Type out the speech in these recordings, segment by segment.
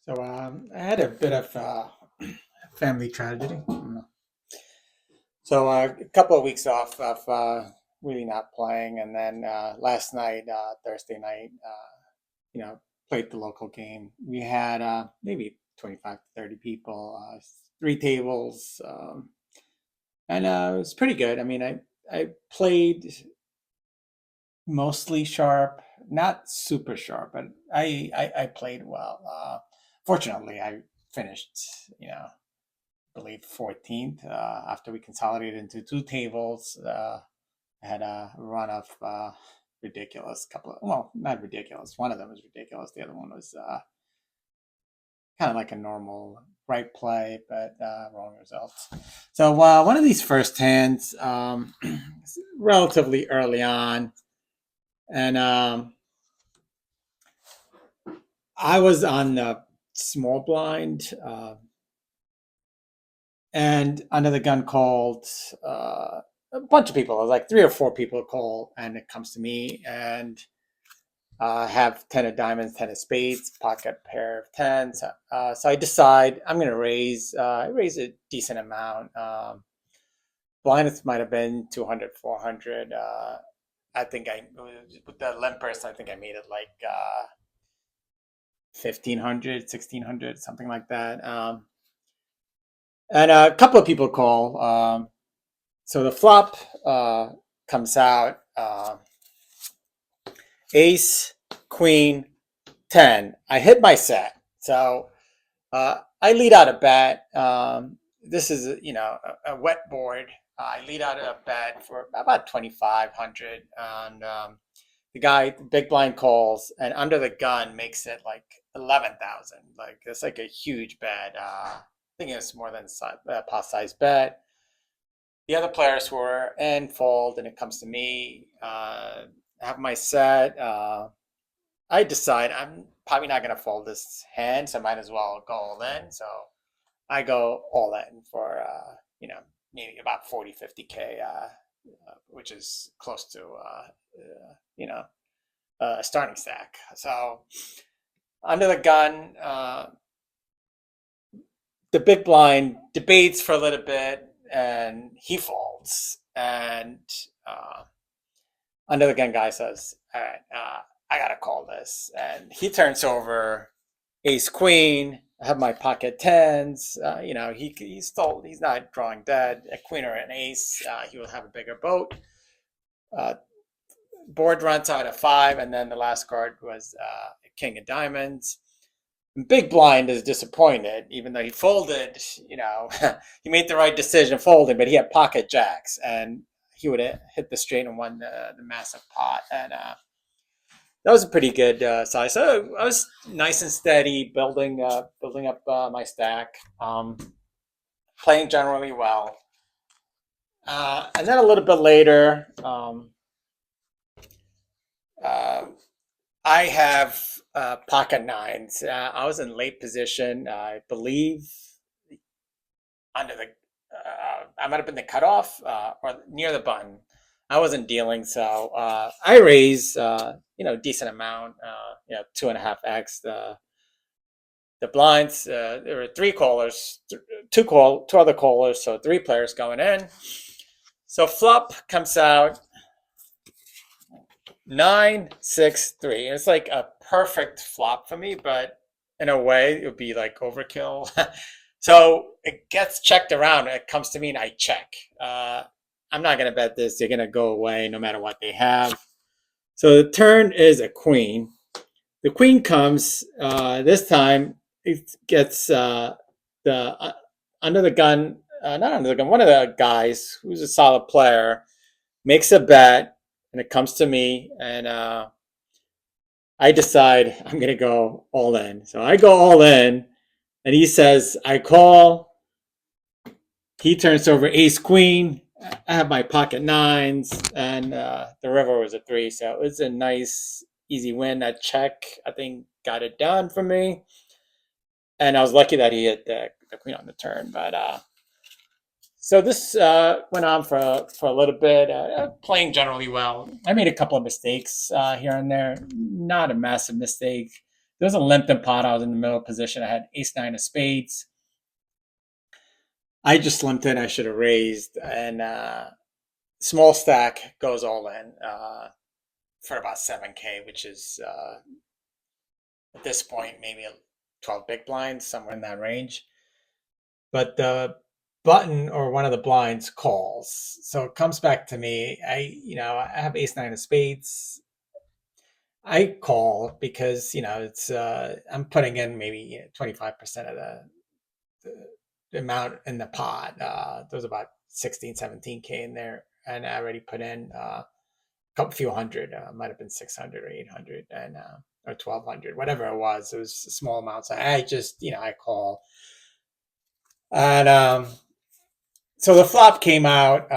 I had a bit of family tragedy. So a couple of weeks off of really not playing, and then last night, Thursday night, played the local game. We had maybe 25 to 30 people, three tables, and it was pretty good. I played mostly sharp, not super sharp, but I played well. Fortunately, I finished, believe 14th after we consolidated into two tables. I had a run of ridiculous couple of, well, not ridiculous. One of them was ridiculous. The other one was kind of like a normal right play, but wrong results. So one of these first hands, relatively early on, and I was on the small blind, and under the gun called a bunch of people. Like three or four people call, and it comes to me, and have 10 of diamonds, 10 of spades, pocket pair of tens. So I decide I'm going to raise a decent amount. Blindness might have been 200, 400. I think with the limpers, I think I made it like 1500, 1600, something like that. And a couple of people call. So the flop comes out ace, queen, 10. I hit my set. So I lead out a bet. This is, a wet board. I lead out a bet for about 2,500. And the big blind calls, and under the gun makes it like 11,000. Like, it's like a huge bet. I think it's more than a pot size bet. The other players were in fold, and it comes to me. Have my set. I decide I'm probably not going to fold this hand, so I might as well go all in. So I go all in for, maybe about 40, 50K, which is close to, a starting stack. So under the gun, the big blind debates for a little bit, and he folds. And under the gun guy says, "All right, I gotta call this." And he turns over ace queen. I have my pocket tens. He's not drawing dead. A queen or an ace, he will have a bigger boat. Uh, Board runs out of five, and then the last card was a king of diamonds. Big blind is disappointed, even though he folded. He made the right decision folding, but he had pocket jacks, and he would have hit the straight and won the massive pot. And that was a pretty good size. So I was nice and steady, building up my stack, playing generally well. And then a little bit later, I have pocket nines. I was in late position, I believe, under the. I might have been the cutoff or near the button. I wasn't dealing, so I raise decent amount. 2.5x the blinds. There were three callers, two other callers, so three players going in. So flop comes out 9-6-3. It's like a perfect flop for me, but in a way, it would be like overkill. So it gets checked around. It comes to me, and I check. I'm not going to bet this. They're going to go away no matter what they have. So the turn is a queen. The queen comes. This time it gets under the gun. Not under the gun. One of the guys who's a solid player makes a bet, and it comes to me, and I decide I'm going to go all in. So I go all in, and he says, I call. He turns over ace queen. I have my pocket nines, and the river was a three. So it was a nice, easy win. That check, I think, got it done for me. And I was lucky that he hit the queen on the turn. But so this went on for a little bit, playing generally well. I made a couple of mistakes here and there, not a massive mistake. There was a limped pot. I was in the middle position. I had ace nine of spades. I just limped in. I should have raised, and small stack goes all in for about 7K, which is at this point maybe 12 big blinds, somewhere in that range. But the button or one of the blinds calls, so it comes back to me. I have ace nine of spades. I call because it's I'm putting in maybe 25% of the amount in the pot. There's about 16, 17K in there, and I already put in couple few hundred, might have been 600 or 800, and or 1200, whatever it was. It was small amounts. I just I call, and so the flop came out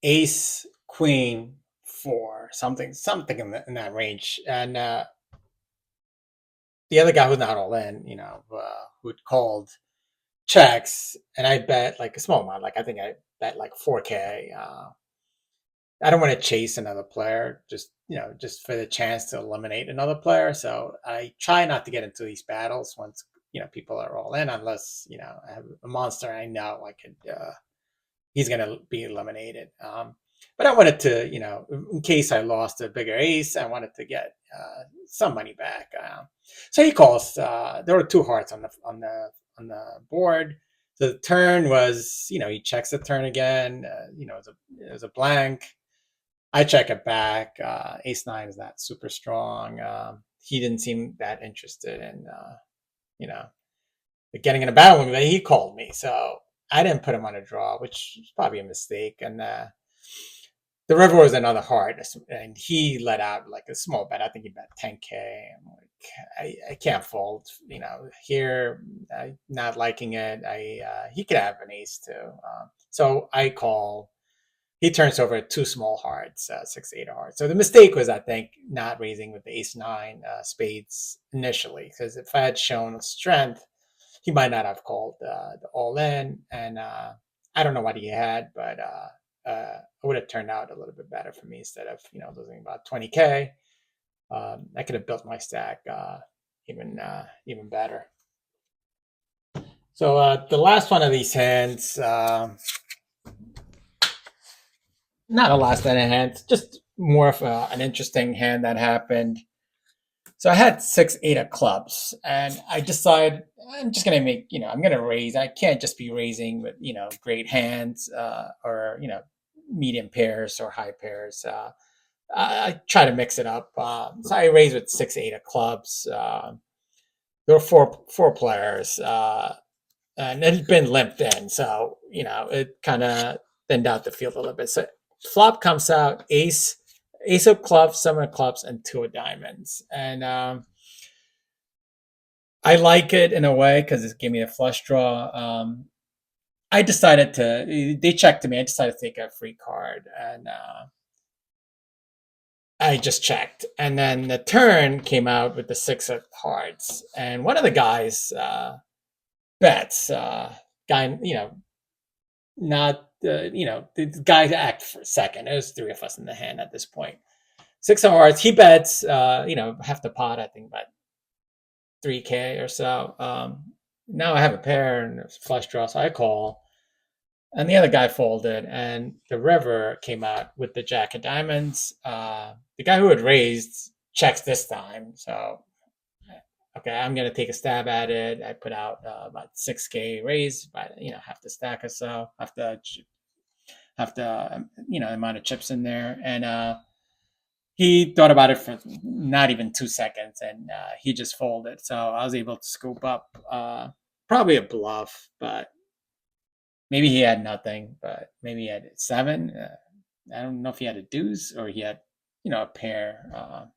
ace queen four, something in that range, and the other guy who's not all in, who'd called checks, and I bet like a small amount, like I think I bet like 4K. I don't want to chase another player, just for the chance to eliminate another player. So I try not to get into these battles once people are all in, unless I have a monster I know I could. He's gonna be eliminated. But I wanted to, in case I lost a bigger ace, I wanted to get some money back. So he calls. There were two hearts on the board. So the turn was, he checks the turn again. It was a blank. I check it back. Ace nine is not super strong. He didn't seem that interested in, you know, getting in a battle with me. He called me, so I didn't put him on a draw, which is probably a mistake. And the river was another heart, and he let out like a small bet. I think he bet 10K. I'm like, I can't fold. Here, not liking it. He could have an ace too. So I call. He turns over two small hearts, 6-8 hearts. So the mistake was, I think, not raising with the ace nine spades initially, because if I had shown strength, he might not have called the all in. And I don't know what he had, but it would have turned out a little bit better for me instead of losing about 20K. I could have built my stack even better. So the last one of these hands. Not a last minute hand, just more of an interesting hand that happened. So I had 6-8 of clubs, and I decided I'm just gonna I'm gonna raise. I can't just be raising with great hands or medium pairs or high pairs. I try to mix it up. So I raised with 6-8 of clubs. There were four players, and it had been limped in, so it kind of thinned out the field a little bit. So flop comes out ace of clubs, seven of clubs, and two of diamonds, and I like it in a way because it gave me a flush draw. I decided they checked to me. I decided to take a free card, and I just checked, and then the turn came out with the six of hearts, and one of the guys bets. Guy, not the guy act for a second. There's three of us in the hand at this point. Six of hearts. He bets. Half the pot. I think about 3K or so. Now I have a pair and it's flush draw, so I call. And the other guy folded, and the river came out with the jack of diamonds. The guy who had raised checks this time, so okay, I'm gonna take a stab at it. I put out about 6K raise, by half the stack or so, half the amount of chips in there, and he thought about it for not even 2 seconds, and he just folded. So I was able to scoop up probably a bluff, but maybe he had nothing, but maybe he had seven. I don't know if he had a deuce or he had a pair.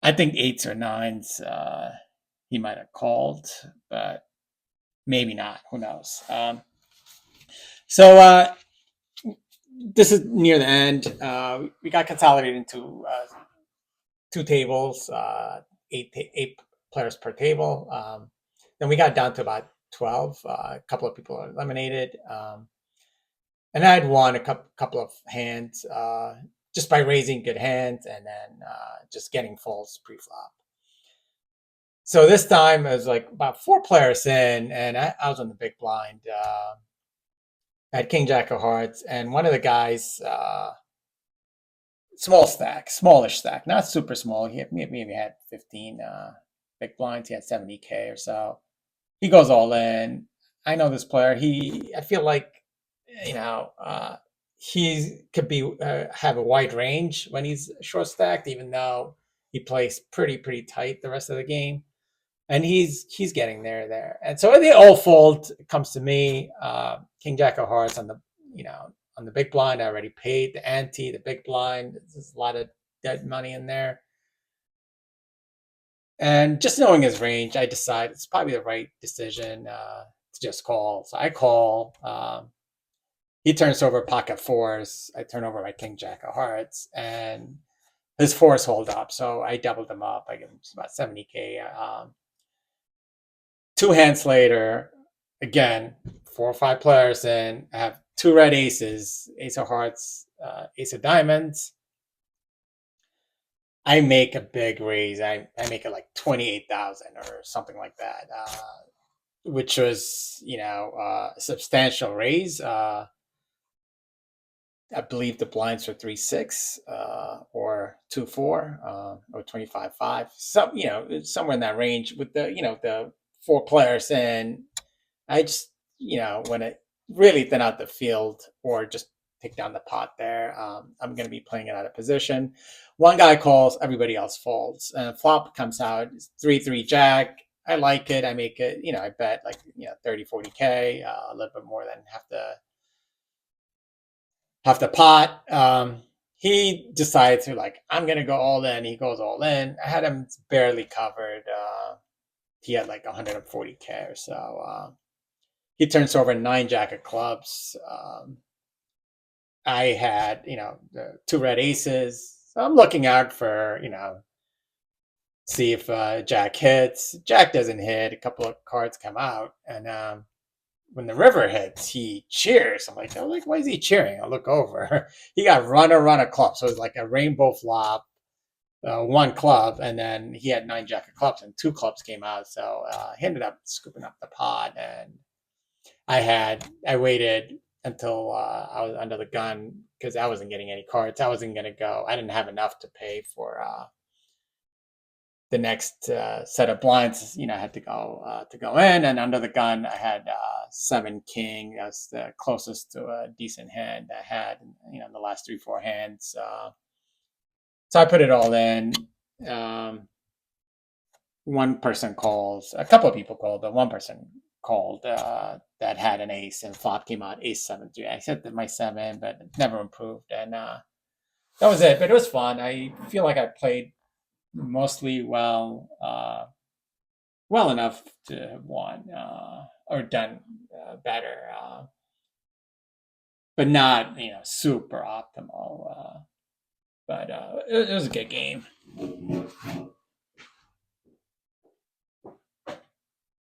I think eights or nines he might have called, but maybe not. Who knows? So this is near the end. We got consolidated into two tables, eight players per table. Then we got down to about 12. A couple of people are eliminated. And I had won a couple of hands. just by raising good hands and then just getting folds pre-flop. So this time it was like about 4 players in, and I was on the big blind. I had King Jack of Hearts, and one of the guys, small stack, smallish stack, not super small. He maybe had 15 big blinds. He had 70K or so. He goes all in. I know this player. I feel like, you know, he could be have a wide range when he's short stacked, even though he plays pretty tight the rest of the game, and he's getting there. And so the old fold comes to me. King Jack of Hearts on the on the big blind. I already paid the ante, the big blind. There's a lot of dead money in there. And just knowing his range, I decide it's probably the right decision to just call. So I call. He turns over pocket fours. I turn over my King Jack of Hearts, and his fours hold up. So I doubled them up. I give him about 70K. 2 hands later, again, 4 or 5 players in. I have 2 red aces, ace of hearts, ace of diamonds. I make a big raise. I make it like 28,000 or something like that, which was a substantial raise. I believe the blinds were 3-6 or 2-4 or 25-5. Somewhere in that range with the 4 players in. I just when it really thin out the field or just take down the pot there, I'm going to be playing it out of position. One guy calls, everybody else folds, and flop comes out. It's 3-3 jack. I like it. I make it. I bet like 30-40K, a little bit more than half the pot. He decides to I'm gonna go all in. He goes all in. I had him barely covered. He had like 140K or so. He turns over 9 jack of clubs. I had the 2 red aces. So I'm looking out for see if jack hits. Jack doesn't hit. A couple of cards come out, and when the river hits, he cheers. I'm like, why is he cheering? I look over. He got run of clubs. So it was like a rainbow flop, 1 club, and then he had 9 jack of clubs, and 2 clubs came out. So he ended up scooping up the pot, and I waited until I was under the gun because I wasn't getting any cards. I wasn't gonna go. I didn't have enough to pay for the next set of blinds. I had to go in, and under the gun I had 7 king. That's the closest to a decent hand I had in the last 3-4 hands. So I put it all in. One person calls. A couple of people called, but one person called that had an ace, and flop came out ace 7-3. I set my 7, but it never improved, and that was it. But it was fun. I feel like I played mostly well enough to have won or done better, but not super optimal. But it was a good game.